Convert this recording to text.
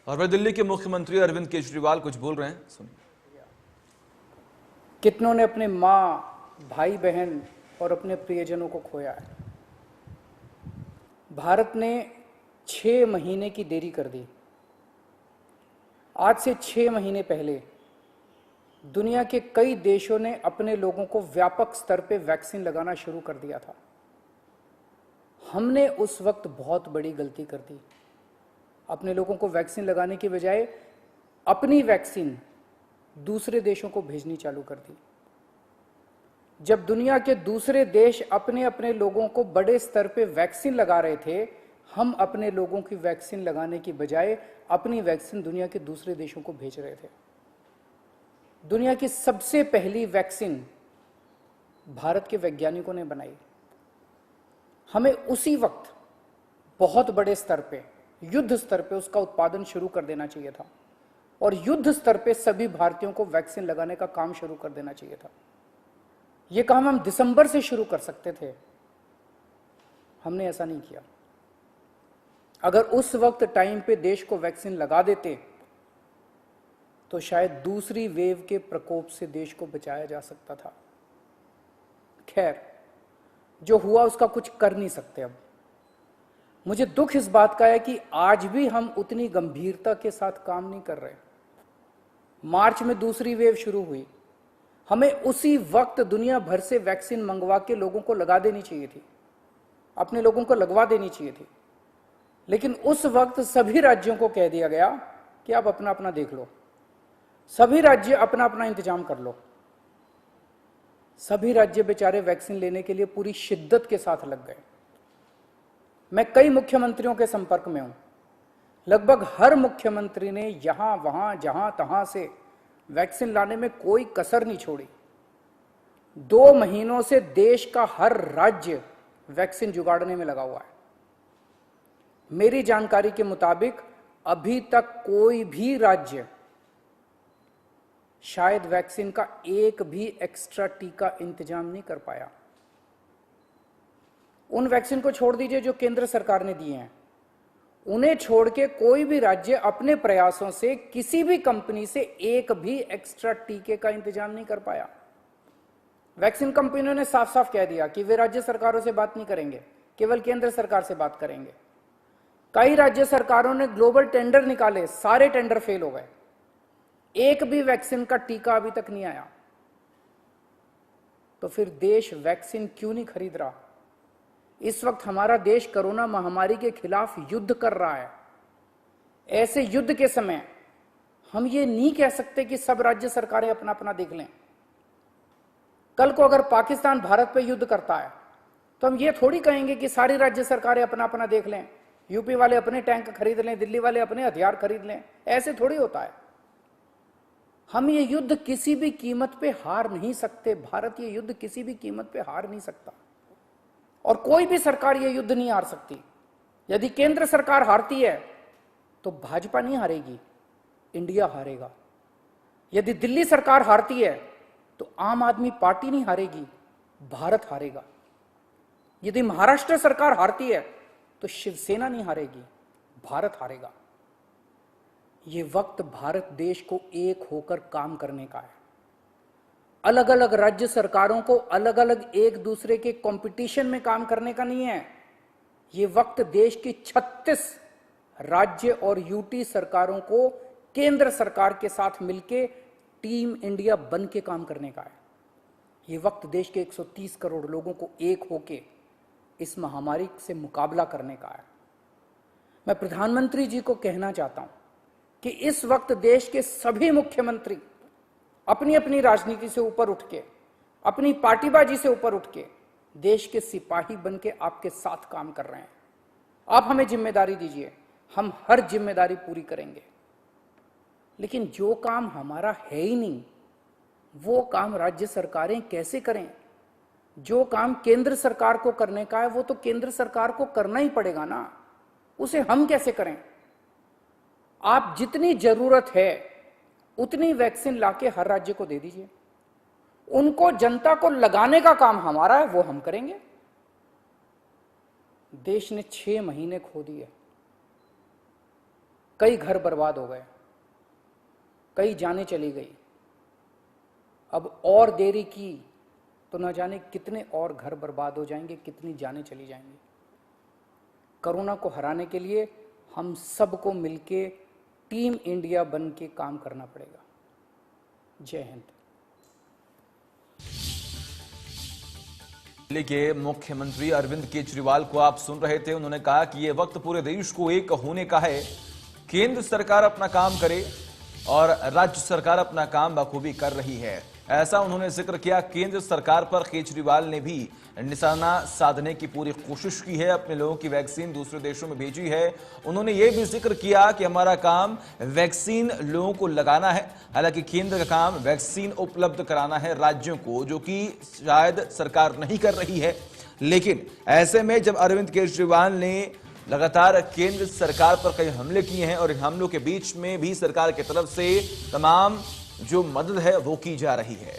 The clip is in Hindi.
और वह दिल्ली के मुख्यमंत्री अरविंद केजरीवाल कुछ बोल रहे हैं, सुनिए। कितनों ने अपने माँ, भाई बहन और अपने प्रियजनों को खोया है। भारत ने 6 महीने की देरी कर दी। आज से 6 महीने पहले दुनिया के कई देशों ने अपने लोगों को व्यापक स्तर पे वैक्सीन लगाना शुरू कर दिया था। हमने उस वक्त बहुत बड़ी गलती कर दी। अपने लोगों को वैक्सीन लगाने की बजाय अपनी वैक्सीन दूसरे देशों को भेजनी चालू कर दी। जब दुनिया के दूसरे देश अपने अपने लोगों को बड़े स्तर पे वैक्सीन लगा रहे थे, हम अपने लोगों की वैक्सीन लगाने की बजाय अपनी वैक्सीन दुनिया के दूसरे देशों को भेज रहे थे। दुनिया की सबसे पहली वैक्सीन भारत के वैज्ञानिकों ने बनाई। हमें उसी वक्त बहुत बड़े स्तर पे, युद्ध स्तर पे उसका उत्पादन शुरू कर देना चाहिए था और युद्ध स्तर पे सभी भारतीयों को वैक्सीन लगाने का काम शुरू कर देना चाहिए था। यह काम हम दिसंबर से शुरू कर सकते थे, हमने ऐसा नहीं किया। अगर उस वक्त टाइम पे देश को वैक्सीन लगा देते तो शायद दूसरी वेव के प्रकोप से देश को बचाया जा सकता था। खैर, जो हुआ उसका कुछ कर नहीं सकते। अब मुझे दुख इस बात का है कि आज भी हम उतनी गंभीरता के साथ काम नहीं कर रहे। मार्च में दूसरी वेव शुरू हुई, हमें उसी वक्त दुनिया भर से वैक्सीन मंगवा के लोगों को लगा देनी चाहिए थी, अपने लोगों को लगवा देनी चाहिए थी। लेकिन उस वक्त सभी राज्यों को कह दिया गया कि आप अपना अपना देख लो, सभी राज्य अपना अपना इंतजाम कर लो। सभी राज्य बेचारे वैक्सीन लेने के लिए पूरी शिद्दत के साथ लग गए। मैं कई मुख्यमंत्रियों के संपर्क में हूं। लगभग हर मुख्यमंत्री ने यहां वहां जहां तहां से वैक्सीन लाने में कोई कसर नहीं छोड़ी। 2 महीनों से देश का हर राज्य वैक्सीन जुगाड़ने में लगा हुआ है। मेरी जानकारी के मुताबिक अभी तक कोई भी राज्य शायद वैक्सीन का एक भी एक्स्ट्रा टीका इंतजाम नहीं कर पाया। उन वैक्सीन को छोड़ दीजिए जो केंद्र सरकार ने दिए हैं, उन्हें छोड़ के कोई भी राज्य अपने प्रयासों से किसी भी कंपनी से एक भी एक्स्ट्रा टीके का इंतजाम नहीं कर पाया। वैक्सीन कंपनियों ने साफ साफ कह दिया कि वे राज्य सरकारों से बात नहीं करेंगे, केवल केंद्र सरकार से बात करेंगे। कई राज्य सरकारों ने ग्लोबल टेंडर निकाले, सारे टेंडर फेल हो गए। एक भी वैक्सीन का टीका अभी तक नहीं आया। तो फिर देश वैक्सीन क्यों नहीं खरीद रहा? इस वक्त हमारा देश कोरोना महामारी के खिलाफ युद्ध कर रहा है। ऐसे युद्ध के समय हम ये नहीं कह सकते कि सब राज्य सरकारें अपना अपना देख लें। कल को अगर पाकिस्तान भारत पे युद्ध करता है तो हम ये थोड़ी कहेंगे कि सारी राज्य सरकारें अपना अपना देख लें, यूपी वाले अपने टैंक खरीद लें, दिल्ली वाले अपने हथियार खरीद लें। ऐसे थोड़ी होता है। हम ये युद्ध किसी भी कीमत पे हार नहीं सकते। भारत ये युद्ध किसी भी कीमत पे हार नहीं सकता और कोई भी सरकार ये युद्ध नहीं हार सकती। यदि केंद्र सरकार हारती है तो भाजपा नहीं हारेगी, इंडिया हारेगा। यदि दिल्ली सरकार हारती है तो आम आदमी पार्टी नहीं हारेगी, भारत हारेगा। यदि महाराष्ट्र सरकार हारती है तो शिवसेना नहीं हारेगी, भारत हारेगा। ये वक्त भारत देश को एक होकर काम करने का है। अलग अलग राज्य सरकारों को अलग अलग एक दूसरे के कंपटीशन में काम करने का नहीं है। ये वक्त देश की 36 राज्य और यूटी सरकारों को केंद्र सरकार के साथ मिलके टीम इंडिया बन के काम करने का है। ये वक्त देश के 130 करोड़ लोगों को एक होके इस महामारी से मुकाबला करने का है। मैं प्रधानमंत्री जी को कहना चाहता हूं कि इस वक्त देश के सभी मुख्यमंत्री अपनी अपनी राजनीति से ऊपर उठ के, अपनी पार्टीबाजी से ऊपर उठ के देश के सिपाही बन के आपके साथ काम कर रहे हैं। आप हमें जिम्मेदारी दीजिए, हम हर जिम्मेदारी पूरी करेंगे। लेकिन जो काम हमारा है ही नहीं, वो काम राज्य सरकारें कैसे करें? जो काम केंद्र सरकार को करने का है वो तो केंद्र सरकार को करना ही पड़ेगा ना, उसे हम कैसे करें? आप जितनी जरूरत है उतनी वैक्सीन लाके हर राज्य को दे दीजिए। उनको जनता को लगाने का काम हमारा है, वो हम करेंगे। देश ने 6 महीने खो दिए। कई घर बर्बाद हो गए, कई जानें चली गई। अब और देरी की तो न जाने कितने और घर बर्बाद हो जाएंगे, कितनी जानें चली जाएंगी। कोरोना को हराने के लिए हम सबको मिलके टीम इंडिया बन के काम करना पड़ेगा। जय हिंद। दिल्ली के मुख्यमंत्री अरविंद केजरीवाल को आप सुन रहे थे। उन्होंने कहा कि यह वक्त पूरे देश को एक होने का है। केंद्र सरकार अपना काम करे और राज्य सरकार अपना काम बखूबी कर रही है, ऐसा उन्होंने जिक्र किया। केंद्र सरकार पर केजरीवाल ने भी निशाना साधने की पूरी कोशिश की है, अपने लोगों की वैक्सीन दूसरे देशों में भेजी है। उन्होंने ये भी जिक्र किया कि हमारा काम वैक्सीन लोगों को लगाना है, हालांकि केंद्र का काम वैक्सीन उपलब्ध कराना है राज्यों को, जो कि शायद सरकार नहीं कर रही है। लेकिन ऐसे में जब अरविंद केजरीवाल ने लगातार केंद्र सरकार पर कई हमले किए हैं और इन हमलों के बीच में भी सरकार की तरफ से तमाम जो मदद है वो की जा रही है।